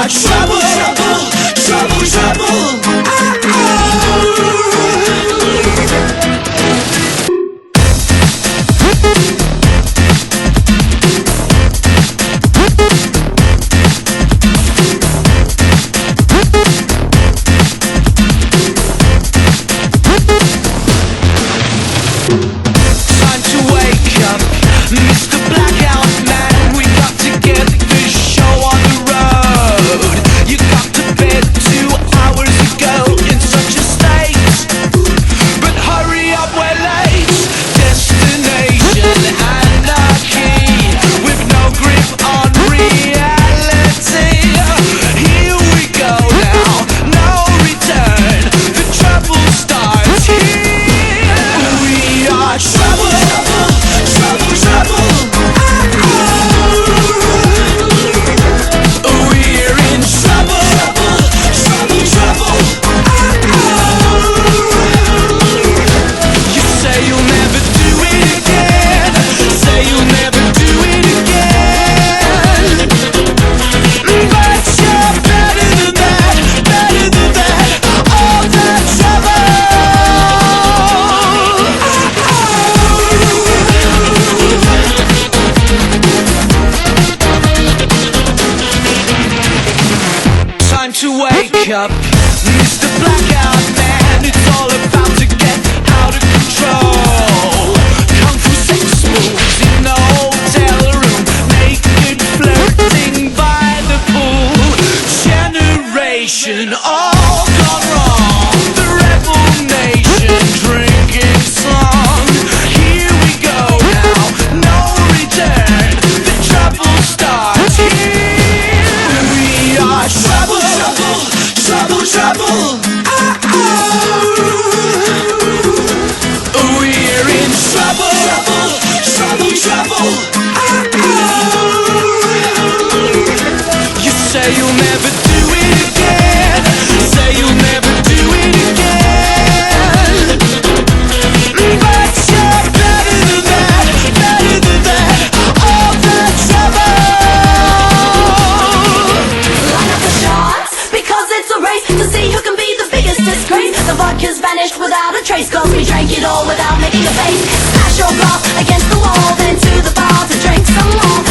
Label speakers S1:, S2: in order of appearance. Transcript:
S1: Trouble, trouble, trouble, trouble. Time to wake up, Mr. Blackout Man. We got to get this show on the road. You got to bed 2 hours ago in such a state, but hurry up, we're late. Destination anarchy, with no grip on reality. Here we go now, no return. The trouble starts here. We are trouble, trouble, trouble. We're in trouble, trouble, trouble. You say you'll never do it again. Say you'll never do it again. But you're better than that, better than that. All the trouble. Time to wake up, Mr. Blackout Man. It's all about to get out of control. Kung Fu sex moves in the hotel room, naked flirting by the pool. Generation all gone wrong. The rebel nation drinking song. Here we go now, no return. The trouble starts here. We are trouble, trouble, trouble, trouble. We're in trouble, trouble, trouble. You say you'll never do it again. Say you'll never do it again. But you're better than that, better than that. All the trouble.
S2: Line up the shots, because it's a race to see who can be the biggest disgrace. The vodka's vanished without a trace, cause we drank it all without making a face. Smash your glass against the wall, then to the bar to drink some more.